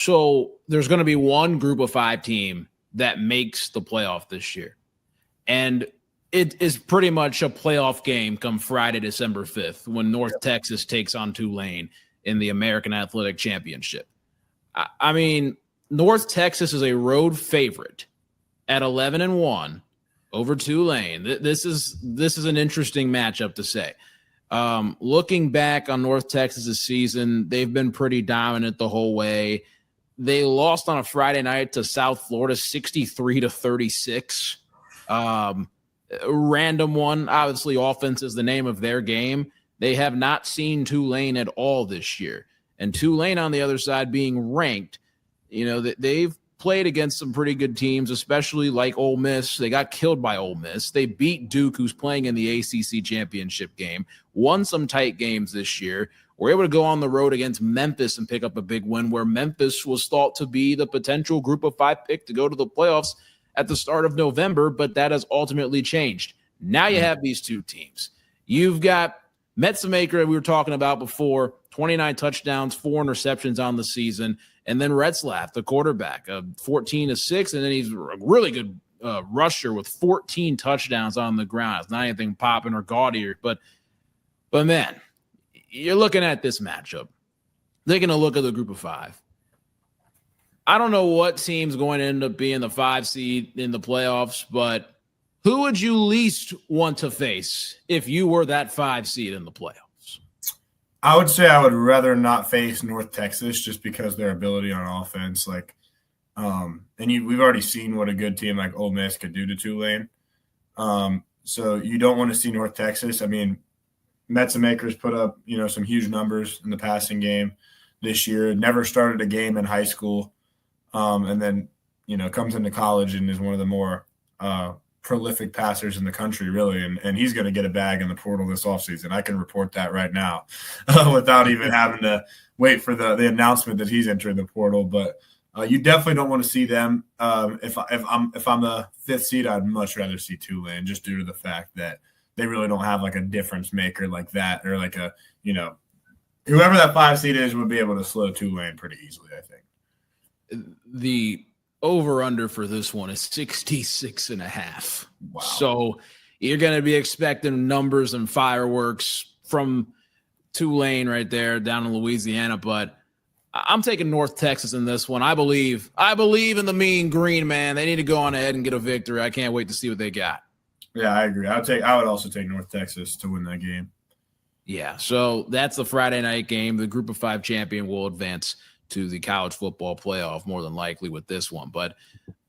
So there's going to be one group of 5 team that makes the playoff this year. And it is pretty much a playoff game come Friday, December 5th, when North Texas takes on Tulane in the American Athletic Championship. I mean, North Texas is a road favorite at 11-1 over Tulane. This is an interesting matchup to say. Looking back on North Texas's season, they've been pretty dominant the whole way. They lost on a Friday night to South Florida, 63-36. Random one. Obviously, offense is the name of their game. They have not seen Tulane at all this year. And Tulane on the other side being ranked, they've played against some pretty good teams, especially like Ole Miss. They got killed by Ole Miss. They beat Duke, who's playing in the ACC championship game, won some tight games this year. Were able to go on the road against Memphis and pick up a big win, where Memphis was thought to be the potential group of 5 pick to go to the playoffs at the start of November, but that has ultimately changed. Now you have these 2 teams. You've got Metzemaker, we were talking about before, 29 touchdowns, 4 interceptions on the season. And then Retzlaff, the quarterback, 14-6. And then he's a really good rusher with 14 touchdowns on the ground. It's not anything popping or gaudier. But man, you're looking at this matchup. They're going to look at the group of 5. I don't know what team's going to end up being the 5 seed in the playoffs, but who would you least want to face if you were that 5 seed in the playoffs? I would say I would rather not face North Texas just because their ability on offense. We've already seen what a good team like Ole Miss could do to Tulane. So you don't want to see North Texas. I mean, Metzemaker's put up, some huge numbers in the passing game this year. Never started a game in high school. And then, comes into college and is one of the more prolific passers in the country, really. And he's going to get a bag in the portal this offseason. I can report that right now without even having to wait for the announcement that he's entering the portal. But you definitely don't want to see them. If I'm the 5th seed, I'd much rather see Tulane, just due to the fact that they really don't have like a difference maker like that, or like whoever that 5 seed is would be able to slow Tulane pretty easily, I think. The over-under for this one is 66.5. Wow. So you're going to be expecting numbers and fireworks from Tulane right there down in Louisiana. But I'm taking North Texas in this one. I believe in the Mean Green, man. They need to go on ahead and get a victory. I can't wait to see what they got. Yeah, I agree. I would also take North Texas to win that game. Yeah, so that's the Friday night game. The group of 5 champion will advance to the college football playoff, more than likely with this one. But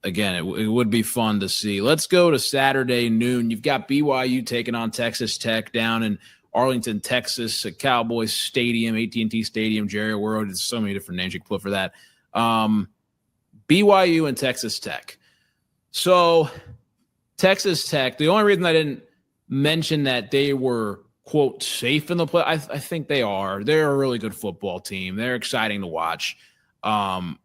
again, it would be fun to see. Let's go to Saturday noon. You've got BYU taking on Texas Tech down in Arlington, Texas, at Cowboys Stadium, AT&T Stadium, Jerry World. There's so many different names you can put for that. BYU and Texas Tech. So Texas Tech, the only reason I didn't mention that they were, quote, safe in the play, I think they are. They're a really good football team. They're exciting to watch. I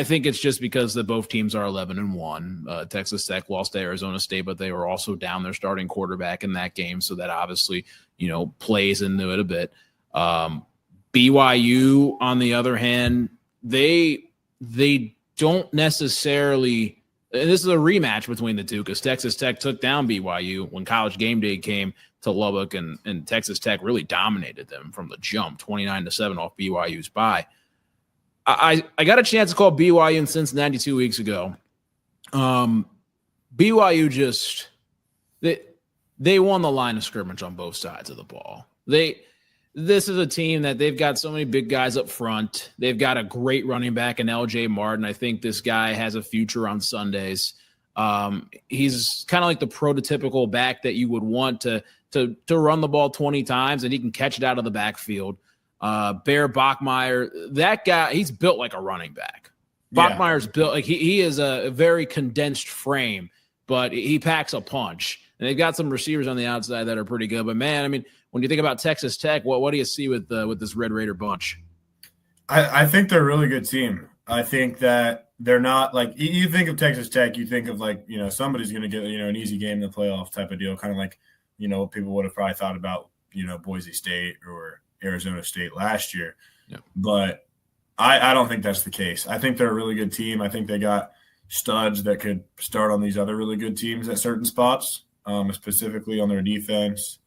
think it's just because both teams are 11-1. Texas Tech lost to Arizona State, but they were also down their starting quarterback in that game, so that obviously, plays into it a bit. BYU, on the other hand, they don't necessarily – and this is a rematch between the two, because Texas Tech took down BYU when College Game Day came to Lubbock, and Texas Tech really dominated them from the jump, 29-7 off BYU's bye. I got a chance to call BYU in Cincinnati 2 weeks ago. BYU just they won the line of scrimmage on both sides of the ball. This is a team that they've got so many big guys up front. They've got a great running back in L.J. Martin. I think this guy has a future on Sundays. He's kind of like the prototypical back that you would want to run the ball 20 times, and he can catch it out of the backfield. Bear Bachmeier, that guy, he's built like a running back. Bachmeier's built like he is a very condensed frame, but he packs a punch. And they've got some receivers on the outside that are pretty good. But man, I mean, when you think about Texas Tech, what do you see with this Red Raider bunch? I think they're a really good team. I think that they're not like, you think of Texas Tech, you think of like, somebody's going to get, an easy game in the playoff type of deal, kind of like, people would have probably thought about, Boise State or Arizona State last year. Yep. But I don't think that's the case. I think they're a really good team. I think they got studs that could start on these other really good teams at certain spots, specifically on their defense.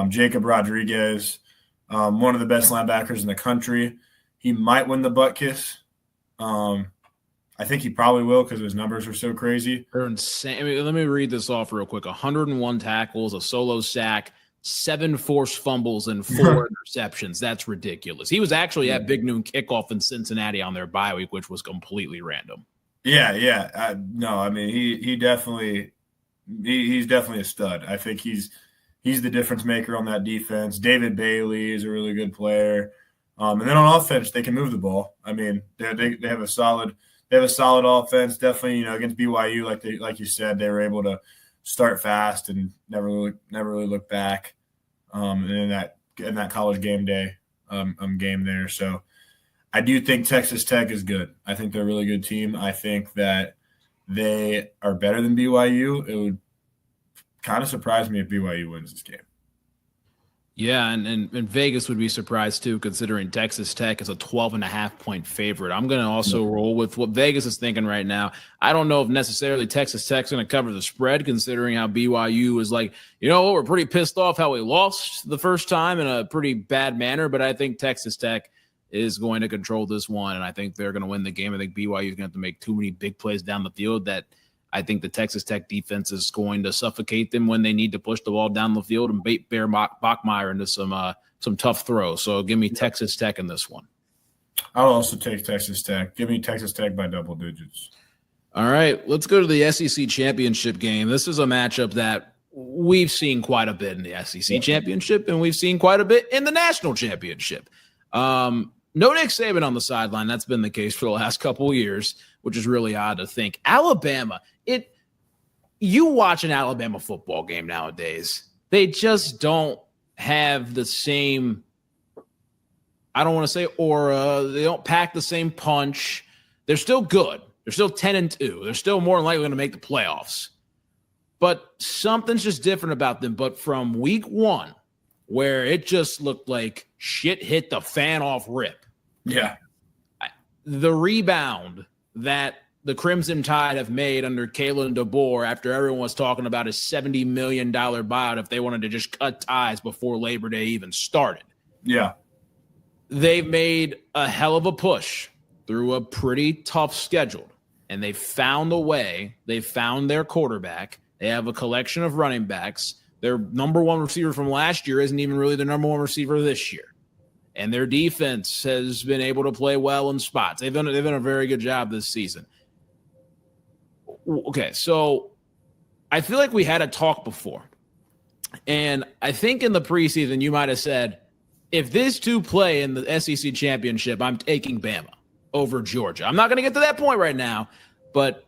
Jacob Rodriguez, one of the best linebackers in the country. He might win the butt kiss. I think he probably will because his numbers are so crazy. They're insane. I mean, let me read this off real quick. 101 tackles, a solo sack, 7 forced fumbles, and 4 interceptions. That's ridiculous. He was actually at Big Noon Kickoff in Cincinnati on their bye week, which was completely random. Yeah. No, I mean, he's definitely a stud. I think he's the difference maker on that defense. David Bailey is a really good player. And then on offense, they can move the ball. I mean, they have a solid offense. Definitely, against BYU, like you said, they were able to start fast and never really look back. And in that college game day game there. So I do think Texas Tech is good. I think they're a really good team. I think that they are better than BYU. It would kind of surprise me if BYU wins this game. Yeah, and Vegas would be surprised too, considering Texas Tech is a 12.5-point favorite. I'm going to also roll with what Vegas is thinking right now. I don't know if necessarily Texas Tech's going to cover the spread, considering how BYU is like, we're pretty pissed off how we lost the first time in a pretty bad manner, but I think Texas Tech is going to control this one, and I think they're going to win the game. I think BYU is going to have to make too many big plays down the field that I think the Texas Tech defense is going to suffocate them when they need to push the ball down the field and bait Bear Bachmeier into some tough throws. So give me Texas Tech in this one. I'll also take Texas Tech. Give me Texas Tech by double digits. All right, let's go to the SEC championship game. This is a matchup that we've seen quite a bit in the SEC championship, and we've seen quite a bit in the national championship. No Nick Saban on the sideline. That's been the case for the last couple of years, which is really odd to think. Alabama, you watch an Alabama football game nowadays, they just don't have the same, I don't want to say aura. They don't pack the same punch. They're still good. They're still 10-2. They're still more than likely going to make the playoffs. But something's just different about them. But from week 1, where it just looked like shit hit the fan off rip. Yeah. The rebound that the Crimson Tide have made under Kalen DeBoer after everyone was talking about his $70 million buyout if they wanted to just cut ties before Labor Day even started. Yeah. They've made a hell of a push through a pretty tough schedule, and they found a way. They found their quarterback. They have a collection of running backs. Their number one receiver from last year isn't even really the number one receiver this year. And their defense has been able to play well in spots. They've done a very good job this season. Okay, so I feel like we had a talk before. And I think in the preseason you might have said, if these two play in the SEC championship, I'm taking Bama over Georgia. I'm not going to get to that point right now, but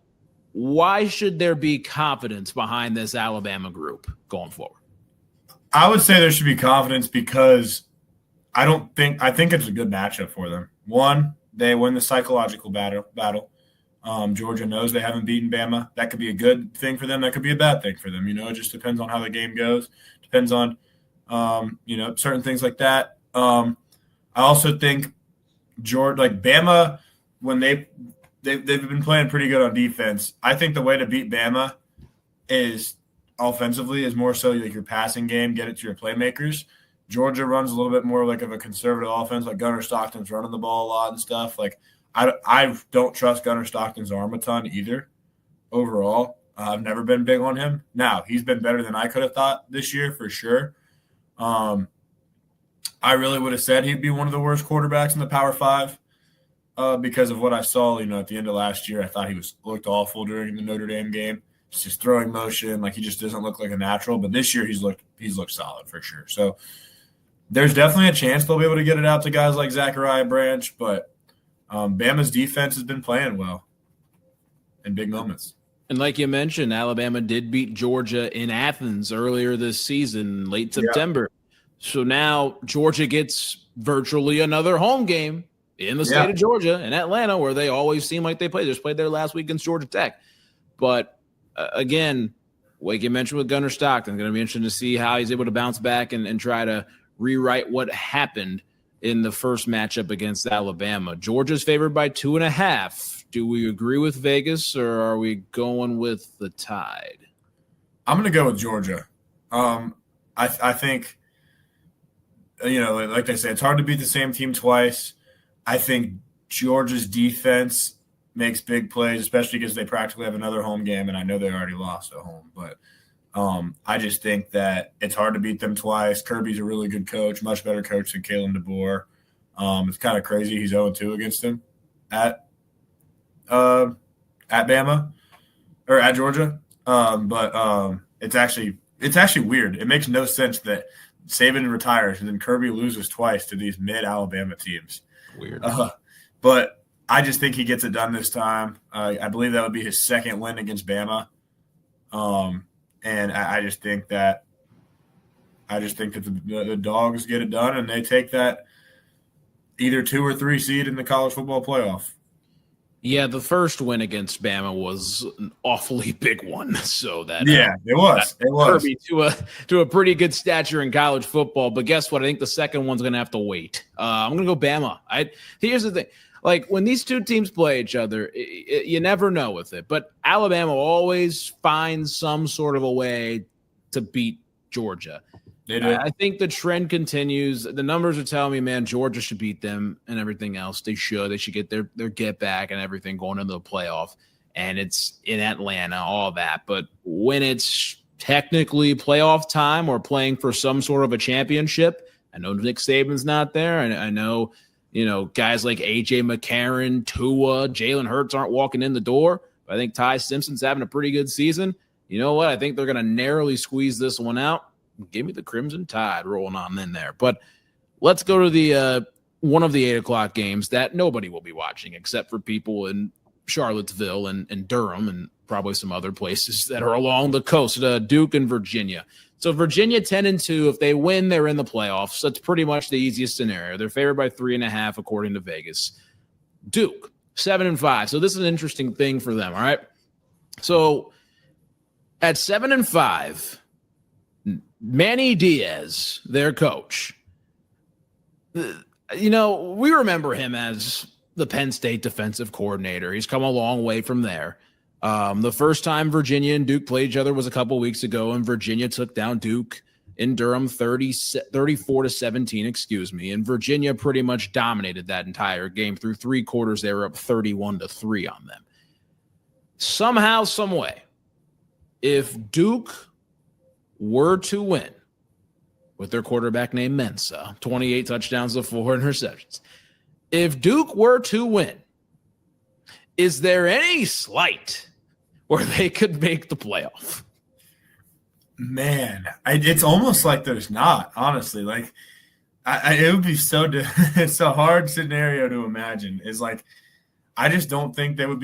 why should there be confidence behind this Alabama group going forward? I would say there should be confidence because I think it's a good matchup for them. One, they win the psychological battle. Georgia knows they haven't beaten Bama. That could be a good thing for them. That could be a bad thing for them. It just depends on how the game goes. Depends on, certain things like that. I also think Bama, when they've been playing pretty good on defense. I think the way to beat Bama is offensively is more so like your passing game, get it to your playmakers. Georgia runs a little bit more like of a conservative offense, like Gunnar Stockton's running the ball a lot and stuff. Like I don't trust Gunnar Stockton's arm a ton either. Overall, I've never been big on him. Now he's been better than I could have thought this year for sure. I really would have said he'd be one of the worst quarterbacks in the Power Five because of what I saw. At the end of last year, I thought he looked awful during the Notre Dame game. It's just throwing motion, like he just doesn't look like a natural. But this year, he's looked solid for sure. So there's definitely a chance they'll be able to get it out to guys like Zachariah Branch, but Bama's defense has been playing well in big moments. And like you mentioned, Alabama did beat Georgia in Athens earlier this season, late September. Yeah. So now Georgia gets virtually another home game in the state of Georgia, in Atlanta, where they always seem like they play. They just played there last week against Georgia Tech. But again, like you mentioned with Gunnar Stockton, going to be interesting to see how he's able to bounce back and try to rewrite what happened. in the first matchup against Alabama. Georgia's favored by 2.5. Do we agree with Vegas, or are we going with the Tide? I'm going to go with Georgia. I think, like they say, it's hard to beat the same team twice. I think Georgia's defense makes big plays, especially because they practically have another home game, and I know they already lost at home. But I just think that it's hard to beat them twice. Kirby's a really good coach, much better coach than Kalen DeBoer. It's kind of crazy he's 0-2 against him at Bama or at Georgia. But it's actually weird. It makes no sense that Saban retires and then Kirby loses twice to these mid-Alabama teams. Weird. But I just think he gets it done this time. I believe that would be his second win against Bama. And I just think that the Dogs get it done and they take that either 2 or 3 seed in the college football playoff. Yeah, the first win against Bama was an awfully big one. So that it was. Kirby to a pretty good stature in college football. But guess what? I think the second one's going to have to wait. I'm going to go Bama. Here's the thing. Like, when these two teams play each other, you never know with it. But Alabama always finds some sort of a way to beat Georgia. They do. I think the trend continues. The numbers are telling me, man, Georgia should beat them and everything else. They should. They should get their get back and everything going into the playoff. And it's in Atlanta, all that. But when it's technically playoff time or playing for some sort of a championship, I know Nick Saban's not there. And I know, guys like A.J. McCarron, Tua, Jalen Hurts aren't walking in the door. But I think Ty Simpson's having a pretty good season. You know what? I think they're going to narrowly squeeze this one out. Give me the Crimson Tide rolling on in there. But let's go to the one of the 8 o'clock games that nobody will be watching except for people in Charlottesville and Durham and probably some other places that are along the coast, Duke and Virginia. So Virginia 10-2. If they win, they're in the playoffs. That's pretty much the easiest scenario. They're favored by 3.5 according to Vegas. Duke 7-5. So this is an interesting thing for them. All right. So at 7-5. Manny Diaz, their coach, we remember him as the Penn State defensive coordinator. He's come a long way from there. The first time Virginia and Duke played each other was a couple weeks ago, and Virginia took down Duke in Durham 34-17, and Virginia pretty much dominated that entire game. Through 3 quarters, they were up 31-3 on them. Somehow, some way, if Duke were to win with their quarterback named Mensa, 28 touchdowns to 4 interceptions. If Duke were to win, is there any slight where they could make the playoff? Man, it's almost like there's not, honestly. Like, it would be it's a hard scenario to imagine. It's like, I just don't think they would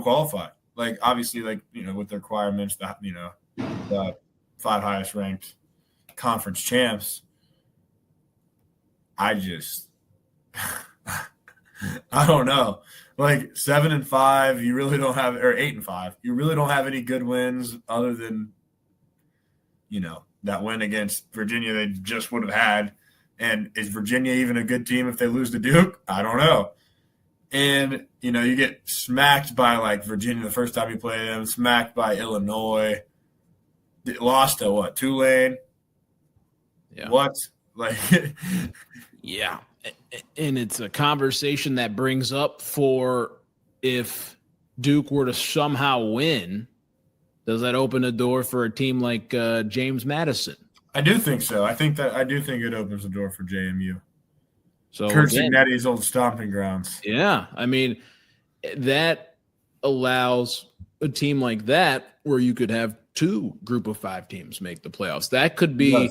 qualify. Like, obviously, with the requirements, the 5 highest ranked conference champs. I don't know. Like 7-5, you really don't have, or 8-5, you really don't have any good wins other than, that win against Virginia they just would have had. And is Virginia even a good team if they lose to Duke? I don't know. And, you get smacked by Virginia the first time you play them, smacked by Illinois. Lost to what? Tulane? Yeah. What? Yeah. And it's a conversation that brings up for if Duke were to somehow win, does that open a door for a team like James Madison? I do think so. I do think it opens the door for JMU. So Kurt Cignetti's old stomping grounds. Yeah. I mean, that allows a team like that where you could have 2 group of 5 teams make the playoffs. That could be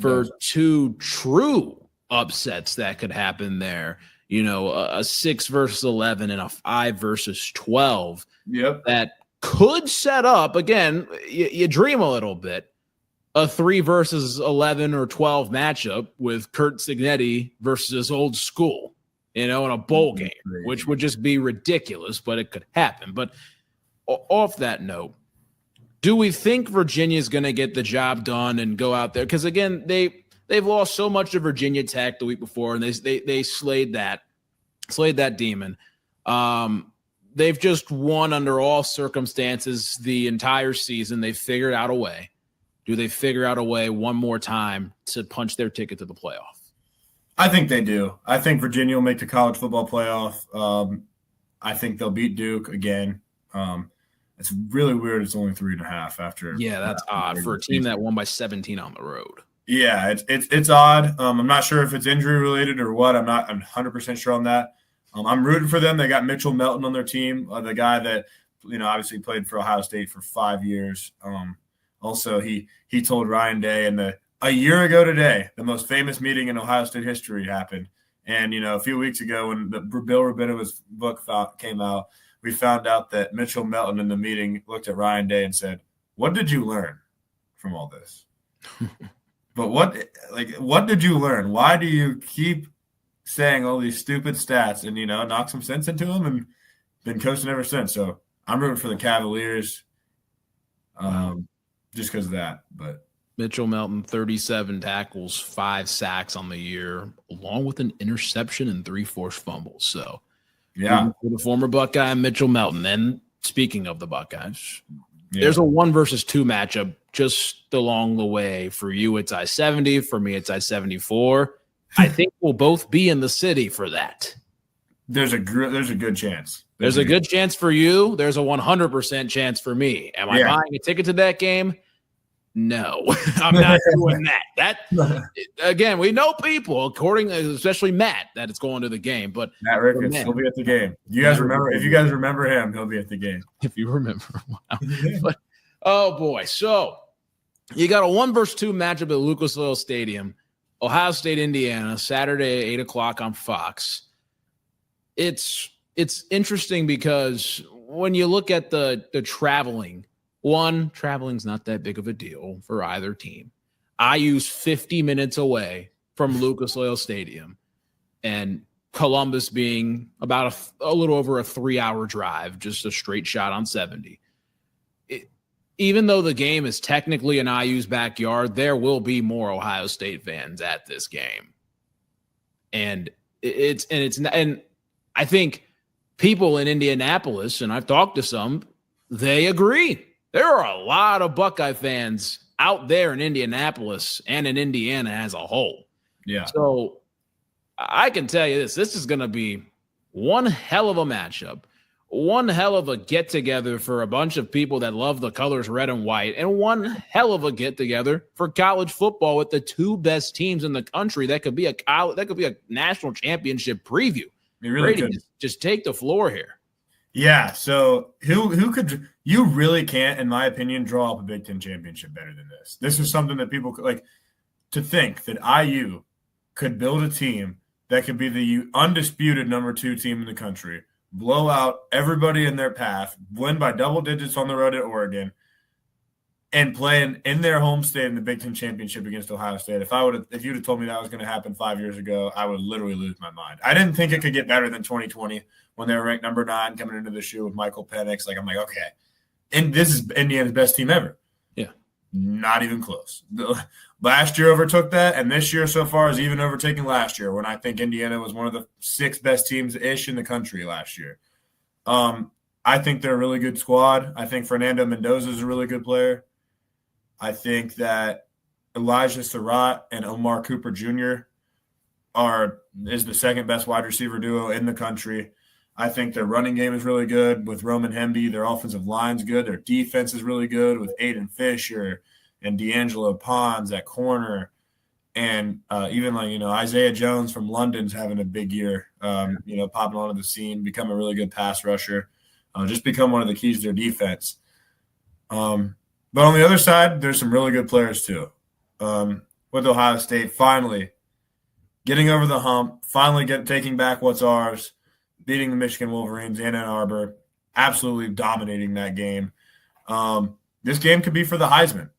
for 2 true upsets that could happen there. A 6 versus 11 and a 5 versus 12. Yep. That could set up, again, you dream a little bit, a 3 versus 11 or 12 matchup with Kurt Cignetti versus his old school, in a bowl game, which would just be ridiculous, but it could happen. But off that note, do we think Virginia's going to get the job done and go out there? Because, again, they they've lost so much to Virginia Tech the week before, and they slayed that demon. They've just won under all circumstances the entire season. They figured out a way. Do they figure out a way one more time to punch their ticket to the playoff? I think they do. I think Virginia will make the college football playoff. I think they'll beat Duke again. It's really weird. It's only 3.5 after. Yeah, that's odd for a team that won by 17 on the road. Yeah, it's odd. I'm not sure if it's injury related or what. I'm 100% sure on that. I'm rooting for them. They got Mitchell Melton on their team, the guy that obviously played for Ohio State for 5 years. Also, he told Ryan Day a year ago today, the most famous meeting in Ohio State history happened. And a few weeks ago when the Bill Rabinowitz's book came out, we found out that Mitchell Melton in the meeting looked at Ryan Day and said, "What did you learn from all this?" But what did you learn? Why do you keep saying all these stupid stats and, knock some sense into them, and been coaching ever since. So I'm rooting for the Cavaliers just because of that. But Mitchell Melton, 37 tackles, 5 sacks on the year, along with an interception and 3 forced fumbles. So yeah, for the former Buckeye, Mitchell Melton. And speaking of the Buckeyes, there's a 1 versus 2 matchup just along the way. For you, it's I-70. For me, it's I-74. I think we'll both be in the city for that. There's a good chance. There's a good chance for you. There's a 100% chance for me. Am I buying a ticket to that game? No, I'm not doing that. Again, we know people, especially Matt, that it's going to the game. But Matt Ricketts, he'll be at the game. If you guys remember him, he'll be at the game. If you remember, wow. But, oh boy, so you got a 1 versus 2 matchup at Lucas Oil Stadium. Ohio State, Indiana, Saturday, 8:00 on Fox. It's interesting because when you look at the traveling, traveling's not that big of a deal for either team. IU's 50 minutes away from Lucas Oil Stadium, and Columbus being about a little over a 3-hour drive, just a straight shot on 70. Even though the game is technically in IU's backyard, there will be more Ohio State fans at this game. And I think people in Indianapolis, and I've talked to some, they agree. There are a lot of Buckeye fans out there in Indianapolis and in Indiana as a whole. Yeah. So I can tell you this is going to be one hell of a matchup. One hell of a get-together for a bunch of people that love the colors red and white, and one hell of a get-together for college football with the 2 best teams in the country. That could be a national championship preview. Really Brady, just take the floor here. Yeah, so who could – you really can't, in my opinion, draw up a Big Ten championship better than this. This is something that people – like, to think that IU could build a team that could be the undisputed number 2 team in the country, blow out everybody in their path, win by double digits on the road at Oregon, and play in their home state in the Big Ten championship against Ohio State. If you'd have told me that was going to happen 5 years ago, I would literally lose my mind. I didn't think it could get better than 2020 when they were ranked number 9 coming into this year with Michael Penix. I'm like, okay, and this is Indiana's best team ever. Yeah, not even close. Last year overtook that, and this year so far is even overtaking last year, when I think Indiana was one of the 6 best teams-ish in the country last year. I think they're a really good squad. I think Fernando Mendoza is a really good player. I think that Elijah Surratt and Omar Cooper Jr. is the second best wide receiver duo in the country. I think their running game is really good with Roman Hemby. Their offensive line's good. Their defense is really good with Aiden Fisher and D'Angelo Pons at corner. And even Isaiah Jones from London's having a big year, popping onto the scene, become a really good pass rusher, just become one of the keys to their defense. But on the other side, there's some really good players too. With Ohio State finally getting over the hump, taking back what's ours, beating the Michigan Wolverines in Ann Arbor, absolutely dominating that game. This game could be for the Heisman.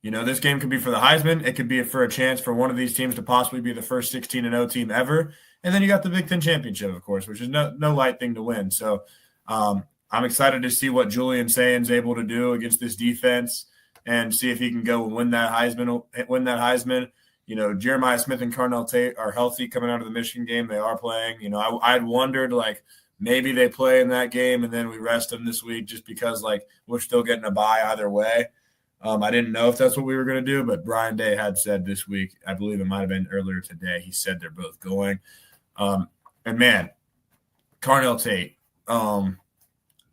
This game could be for the Heisman. It could be for a chance for one of these teams to possibly be the first 16-0 team ever. And then you got the Big Ten championship, of course, which is no light thing to win. So I'm excited to see what Julian Sain's able to do against this defense and see if he can go and win that Heisman. Jeremiah Smith and Carnell Tate are healthy coming out of the Michigan game. They are playing. I'd wondered, like, maybe they play in that game and then we rest them this week just because, like, we're still getting a bye either way. I didn't know if that's what we were going to do, but Brian Day had said this week, I believe it might have been earlier today, he said they're both going. And, man, Carnell Tate,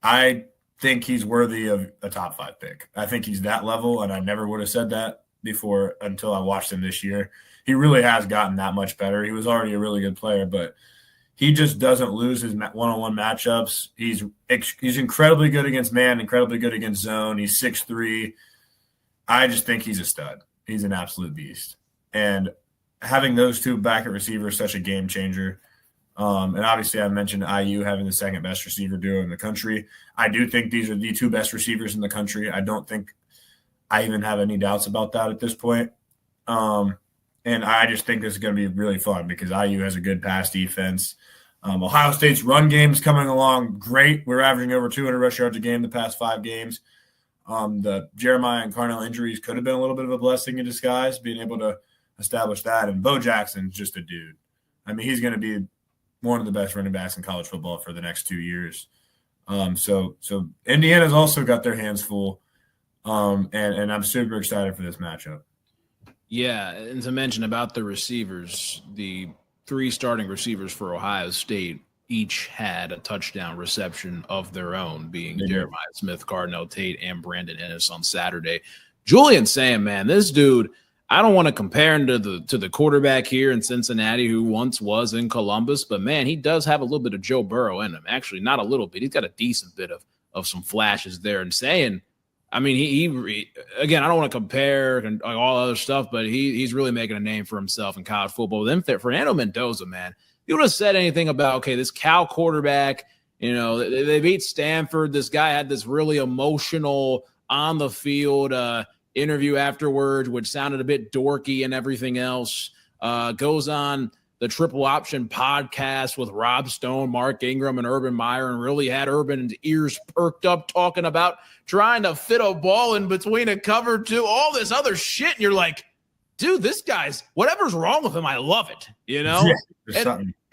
I think he's worthy of a top 5 pick. I think he's that level, and I never would have said that before until I watched him this year. He really has gotten that much better. He was already a really good player, but he just doesn't lose his one-on-one matchups. He's incredibly good against man, incredibly good against zone. He's 6'3". I just think he's a stud. He's an absolute beast. And having those two back at receiver is such a game changer. And obviously I mentioned IU having the second best receiver duo in the country. I do think these are the 2 best receivers in the country. I don't think I even have any doubts about that at this point. And I just think this is going to be really fun because IU has a good pass defense. Ohio State's run game's coming along great. We're averaging over 200 rush yards a game the past 5 games. The Jeremiah and Carnell injuries could have been a little bit of a blessing in disguise, being able to establish that. And Bo Jackson's just a dude. I mean, he's going to be one of the best running backs in college football for the next 2 years. So Indiana's also got their hands full. And I'm super excited for this matchup. Yeah, and to mention about the receivers, the 3 starting receivers for Ohio State each had a touchdown reception of their own, being Jeremiah Smith, Carnell Tate, and Brandon Ennis on Saturday. Julian Sam, man, this dude, I don't want to compare him to the quarterback here in Cincinnati who once was in Columbus, but, man, he does have a little bit of Joe Burrow in him. Actually, not a little bit. He's got a decent bit of some flashes there. And saying, I mean, he again, I don't want to compare and all other stuff, but he's really making a name for himself in college football. Then Fernando Mendoza, man, you would have said anything about, okay, this Cal quarterback, they beat Stanford. This guy had this really emotional on the field interview afterwards, which sounded a bit dorky and everything else. Goes on the Triple Option podcast with Rob Stone, Mark Ingram, and Urban Meyer, and really had Urban's ears perked up talking about trying to fit a ball in between a cover 2, all this other shit. And you're like, dude, this guy's, whatever's wrong with him, I love it, Yeah,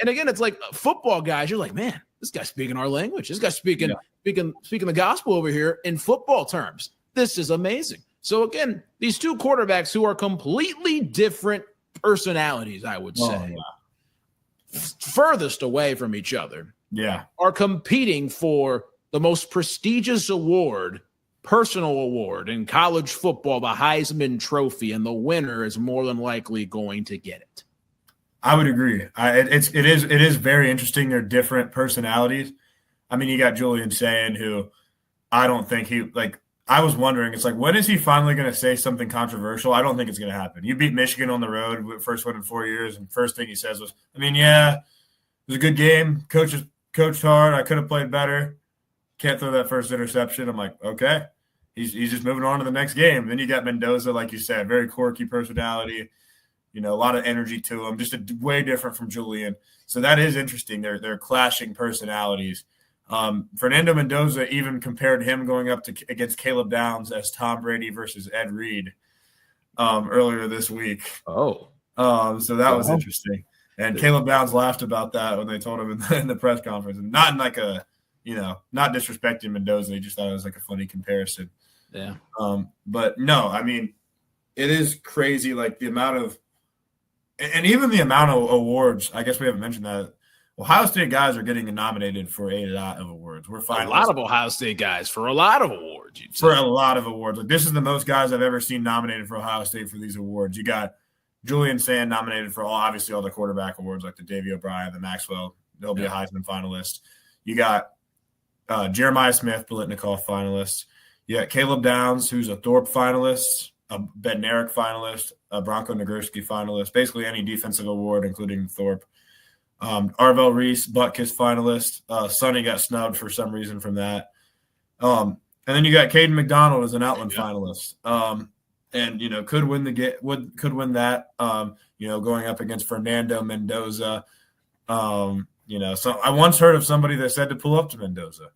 and again, it's like football guys, you're like, man, this guy's speaking our language. This guy's speaking the gospel over here in football terms. This is amazing. So again, these 2 quarterbacks who are completely different personalities, I would say, furthest away from each other, are competing for the most prestigious award, personal award in college football, the Heisman Trophy, and the winner is more than likely going to get it. I would agree. It is very interesting. They're different personalities. I mean, you got Julian saying, who I don't think I was wondering, it's like, when is he finally going to say something controversial? I don't think it's going to happen. You beat Michigan on the road, first one in 4 years, and first thing he says was, it was a good game. Coached hard. I could have played better. Can't throw that first interception. I'm like, okay. He's just moving on to the next game. Then you got Mendoza, like you said, very quirky personality. A lot of energy to him, just way different from Julian. So that is interesting. They're clashing personalities. Fernando Mendoza even compared him going up against Caleb Downs as Tom Brady versus Ed Reed earlier this week. So that was interesting. And Caleb Downs laughed about that when they told him in the press conference, and not in like a, not disrespecting Mendoza. He just thought it was like a funny comparison. Yeah. But no, I mean, it is crazy. Like the amount of, and even the amount of awards, I guess we haven't mentioned that. Ohio State guys are getting nominated for a lot of awards. We're finalists. A lot of Ohio State guys for a lot of awards. For a lot of awards. Like, this is the most guys I've ever seen nominated for Ohio State for these awards. You got Julian Sand nominated for all the quarterback awards, like the Davey O'Brien, the Maxwell. They'll be a Heisman finalist. You got Jeremiah Smith, Biletnikoff finalist. You got Caleb Downs, who's a Thorpe finalist, a Bednarik finalist, a Bronco Nagurski finalist, basically any defensive award, including Thorpe. Arvell Reese, Butkus finalist. Sonny got snubbed for some reason from that. And then you got Caden McDonald as an Outland finalist. And could win that. Going up against Fernando Mendoza. So I once heard of somebody that said to pull up to Mendoza.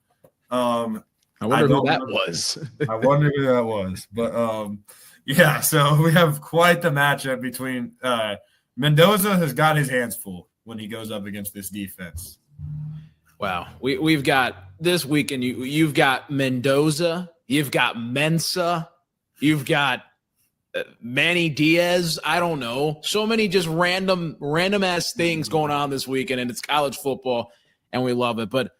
I wonder who that was. I wonder who that was. But Yeah, so we have quite the matchup between Mendoza has got his hands full when he goes up against this defense. Wow. We've got this weekend, you've got Mendoza, you've got Mensa, you've got Manny Diaz. I don't know. So many just random ass things going on this weekend, and it's college football, and we love it. But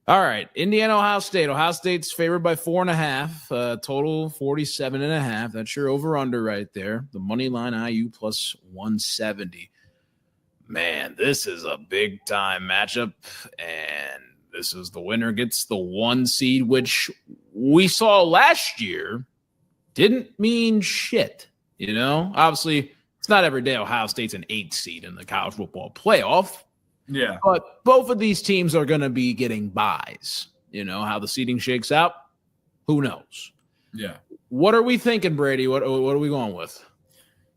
all right, Indiana, Ohio State. Ohio State's favored by 4.5. Total 47.5. That's your over/under right there. The money line IU plus 170. Man, this is a big time matchup, and this is the winner gets the 1 seed, which we saw last year didn't mean shit. Obviously, it's not every day Ohio State's an 8 seed in the college football playoff. Yeah. But both of these teams are going to be getting buys. How the seeding shakes out, who knows? Yeah. What are we thinking, Brady? What are we going with?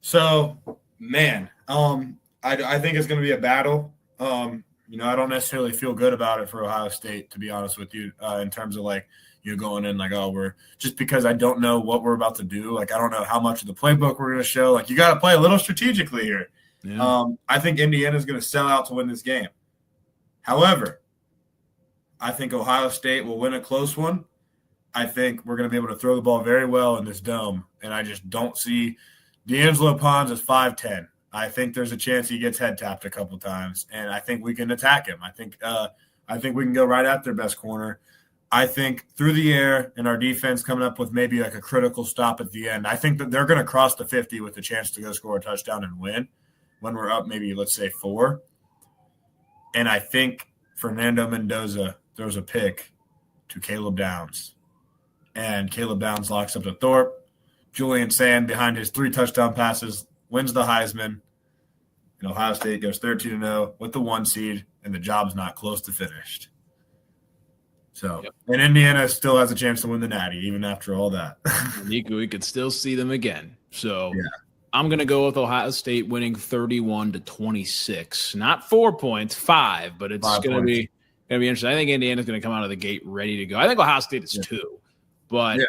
So, man, I think it's going to be a battle. I don't necessarily feel good about it for Ohio State, to be honest with you, in terms of you're going in we're just because I don't know what we're about to do. I don't know how much of the playbook we're going to show. You got to play a little strategically here. Yeah. I think Indiana's going to sell out to win this game. However, I think Ohio State will win a close one. I think we're going to be able to throw the ball very well in this dome, and I just don't see D'Angelo Pons is 5'10". I think there's a chance he gets head tapped a couple times, and I think we can attack him. I think we can go right at their best corner. I think through the air and our defense coming up with maybe a critical stop at the end, I think that they're going to cross the 50 with a chance to go score a touchdown and win when we're up maybe, let's say, 4. And I think Fernando Mendoza throws a pick to Caleb Downs. And Caleb Downs locks up to Thorpe. Julian Sand, behind his 3 touchdown passes, wins the Heisman. And Ohio State goes 13-0 with the 1 seed, and the job's not close to finished. So, yep. And Indiana still has a chance to win the Natty, even after all that. We could still see them again. So, yeah. I'm going to go with Ohio State winning 31-26. Not 4 points, 5, but it's going to be interesting. I think Indiana's going to come out of the gate ready to go. I think Ohio State is 2, but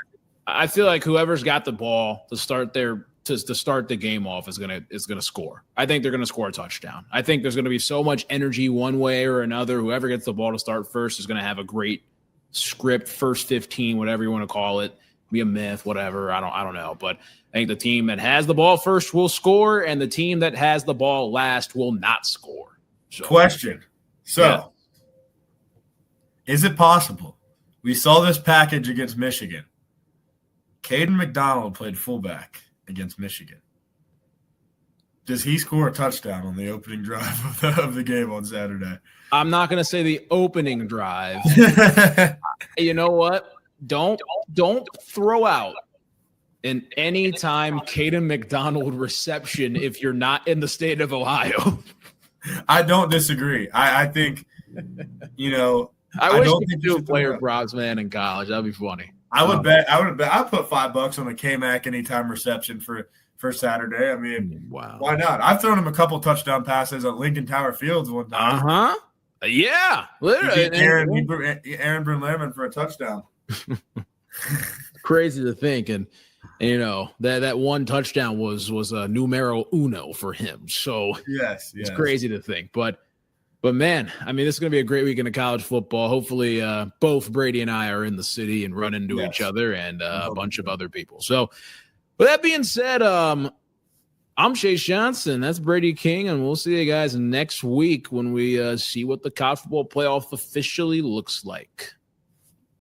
I feel like whoever's got the ball to start the game off is going to score. I think they're going to score a touchdown. I think there's going to be so much energy one way or another. Whoever gets the ball to start first is going to have a great script, first 15, whatever you want to call it. Be a myth, whatever. I don't know, but I think the team that has the ball first will score, and the team that has the ball last will not score. So, question. So, Is it possible? We saw this package against Michigan. Caden McDonald played fullback against Michigan. Does he score a touchdown on the opening drive of the game on Saturday? I'm not going to say the opening drive. You know what? Don't throw out an anytime Caden McDonald reception if you're not in the state of Ohio. I don't disagree. I think, I wish you could do a player props, man, in college. That'd be funny. I would bet. I'd put $5 on a K-Mac anytime reception for Saturday. I mean, wow. Why not? I've thrown him a couple touchdown passes at Lincoln Tower Fields one time. Yeah, literally. Aaron Bryn-Lerman for a touchdown. Crazy to think, and that one touchdown was a numero uno for him. So yes, it's crazy to think, but man, I mean, this is going to be a great weekend of college football. Hopefully, both Brady and I are in the city and run into each other and a bunch of other people. So, with that being said, I'm Chase Johnson. That's Brady King, and we'll see you guys next week when we see what the college football playoff officially looks like.